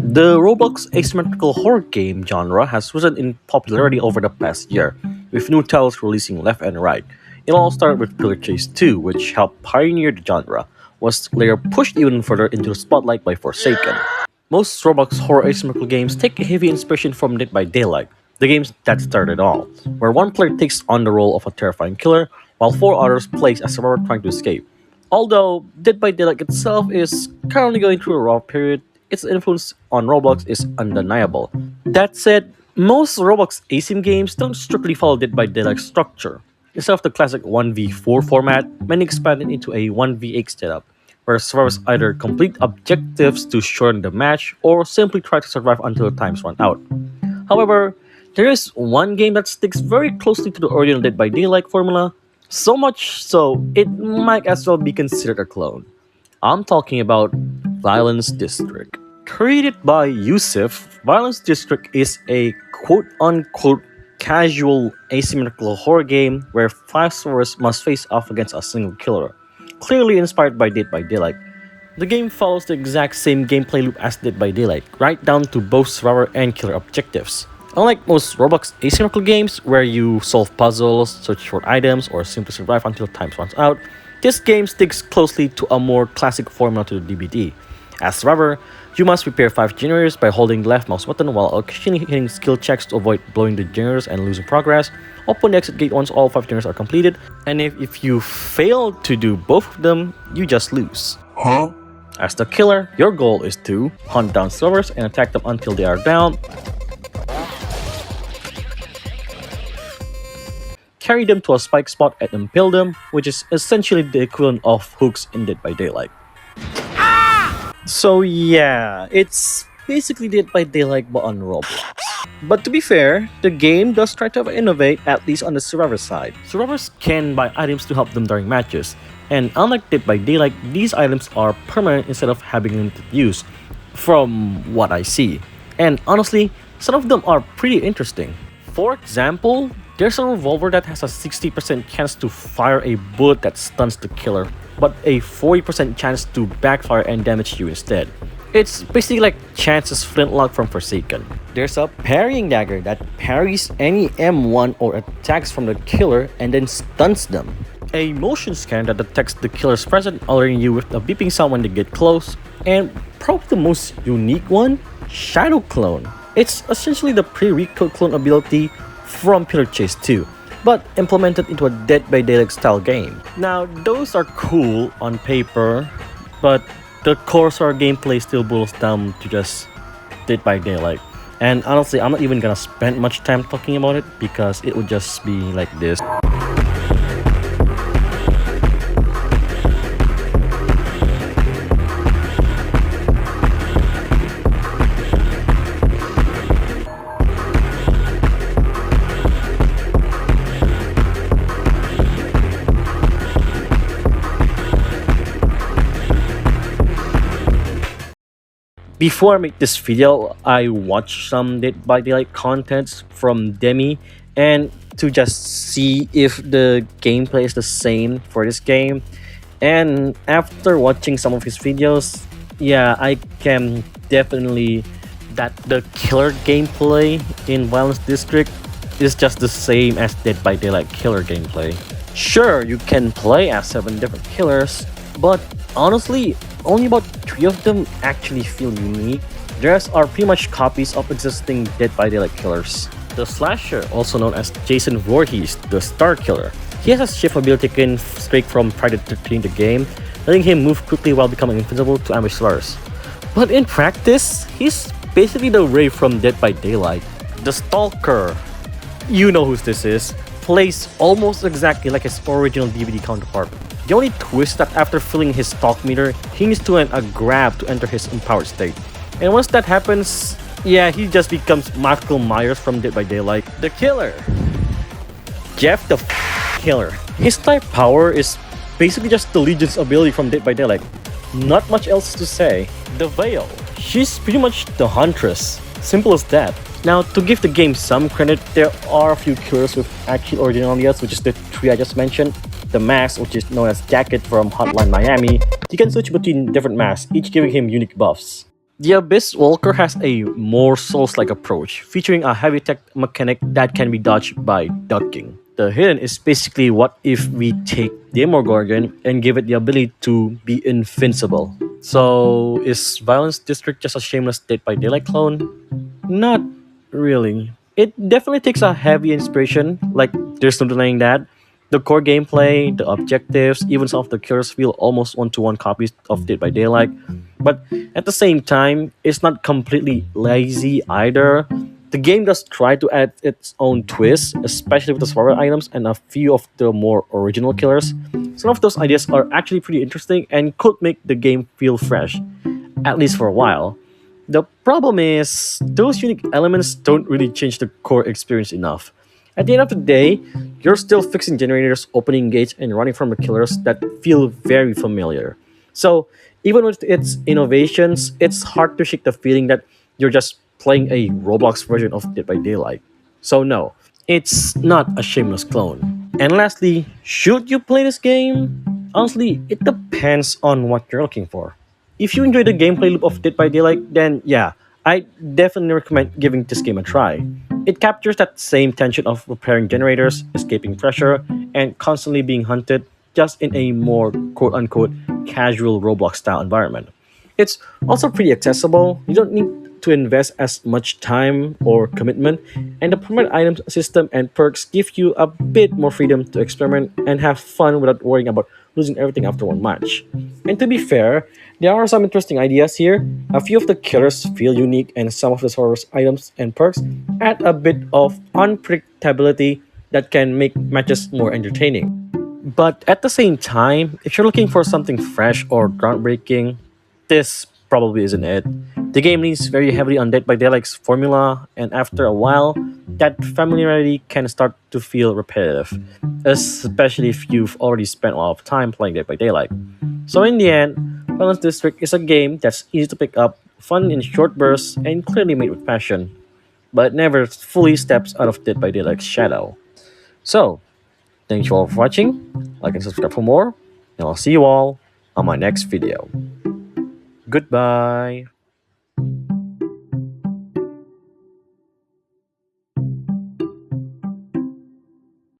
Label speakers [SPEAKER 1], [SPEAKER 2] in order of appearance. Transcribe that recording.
[SPEAKER 1] The Roblox asymmetrical horror game genre has risen in popularity over the past year, with new titles releasing left and right. It all started with Pillar Chase 2, which helped pioneer the genre, was later pushed even further into the spotlight by Forsaken. Most Roblox horror asymmetrical games take a heavy inspiration from Dead by Daylight, the games that started all, where one player takes on the role of a terrifying killer, while four others plays as a survivor trying to escape. Although Dead by Daylight itself is currently going through a rough period, its influence on Roblox is undeniable. That said, most Roblox asim games don't strictly follow Dead by Daylight structure. Instead of the classic 1v4 format, many expanded into a 1v8 setup, where survivors either complete objectives to shorten the match or simply try to survive until times run out. However, there is one game that sticks very closely to the original Dead by Daylight formula, so much so it might as well be considered a clone. I'm talking about Violence District. Created by Yusuf, Violence District is a quote-unquote casual asymmetrical horror game where five survivors must face off against a single killer, clearly inspired by Dead by Daylight. The game follows the exact same gameplay loop as Dead by Daylight, right down to both survivor and killer objectives. Unlike most Roblox asymmetrical games where you solve puzzles, search for items, or simply survive until time runs out, this game sticks closely to a more classic formula to the DBD. As survivor, you must prepare 5 generators by holding the left mouse button while occasionally hitting skill checks to avoid blowing the generators and losing progress. Open the exit gate once all 5 generators are completed, and if you fail to do both of them, you just lose. As the killer, your goal is to hunt down survivors and attack them until they are down, carry them to a spike spot and impale them, which is essentially the equivalent of hooks in Dead by Daylight. So yeah, it's basically Dead by Daylight but on Roblox. But to be fair, the game does try to innovate, at least on the survivor side. Survivors can buy items to help them during matches, and unlike Dead by Daylight, these items are permanent instead of having limited use, from what I see. And honestly, some of them are pretty interesting. For example, there's a revolver that has a 60% chance to fire a bullet that stuns the killer, but a 40% chance to backfire and damage you instead. It's basically like Chance's flintlock from Forsaken. There's a parrying dagger that parries any M1 or attacks from the killer and then stuns them. A motion scan that detects the killer's presence, alerting you with a beeping sound when they get close. And probably the most unique one, Shadow Clone. It's essentially the pre-recoil clone ability from Pillar Chase 2, but implemented into a Dead by Daylight style game. Now, those are cool on paper, but the core sort of gameplay still boils down to just Dead by Daylight. And honestly, I'm not even gonna spend much time talking about it because it would just be like this. Before I make this video, I watched some Dead by Daylight contents from Demi and to just see if the gameplay is the same for this game. And after watching some of his videos, yeah, I can definitely that the killer gameplay in Violence District is just the same as Dead by Daylight killer gameplay. Sure, you can play as 7 different killers, but honestly, only about 3 of them actually feel unique. The rest are pretty much copies of existing Dead by Daylight killers. The Slasher, also known as Jason Voorhees, the Star Killer. He has a shift ability taken straight from Friday the 13th the game, letting him move quickly while becoming invisible to ambush survivors. But in practice, he's basically the Ray from Dead by Daylight. The Stalker, you know who this is, plays almost exactly like his original DBD counterpart. The only twist is that after filling his stalk meter, he needs to land a grab to enter his empowered state. And once that happens, yeah, he just becomes Michael Myers from Dead by Daylight. The Killer, Jeff the Killer. His type power is basically just the Legion's ability from Dead by Daylight. Not much else to say. The Veil, she's pretty much the Huntress. Simple as that. Now, to give the game some credit, there are a few killers with actual original alias, which is the 3 I just mentioned. The mask, which is known as Jacket from Hotline Miami. He can switch between different masks, each giving him unique buffs. The Abyss Walker has a more Souls-like approach, featuring a heavy tech mechanic that can be dodged by ducking. The Hidden is basically what if we take Demogorgon and give it the ability to be invincible. So, is Violence District just a shameless Dead by Daylight clone? Not really. It definitely takes a heavy inspiration, like, there's no denying that. The core gameplay, the objectives, even some of the killers feel almost one to one copies of Dead by Daylight. But at the same time, it's not completely lazy either. The game does try to add its own twist, especially with the survival items and a few of the more original killers. Some of those ideas are actually pretty interesting and could make the game feel fresh, at least for a while. The problem is, those unique elements don't really change the core experience enough. At the end of the day, you're still fixing generators, opening gates, and running from the killers that feel very familiar. So, even with its innovations, it's hard to shake the feeling that you're just playing a Roblox version of Dead by Daylight. So, no, it's not a shameless clone. And lastly, should you play this game? Honestly, it depends on what you're looking for. If you enjoy the gameplay loop of Dead by Daylight, then yeah, I definitely recommend giving this game a try. It captures that same tension of repairing generators, escaping pressure, and constantly being hunted, just in a more quote unquote casual Roblox style environment. It's also pretty accessible. You don't need to invest as much time or commitment, and the permanent items system and perks give you a bit more freedom to experiment and have fun without worrying about losing everything after one match. And to be fair, there are some interesting ideas here. A few of the killers feel unique, and some of the source items and perks add a bit of unpredictability that can make matches more entertaining. But at the same time, if you're looking for something fresh or groundbreaking, this probably isn't it. The game leans very heavily on Dead by Daylight's formula, and after a while, that familiarity can start to feel repetitive, especially if you've already spent a lot of time playing Dead by Daylight. So in the end, Balance District is a game that's easy to pick up, fun in short bursts, and clearly made with passion, but never fully steps out of Dead by Daylight's shadow. So, thank you all for watching, like and subscribe for more, and I'll see you all on my next video. Goodbye!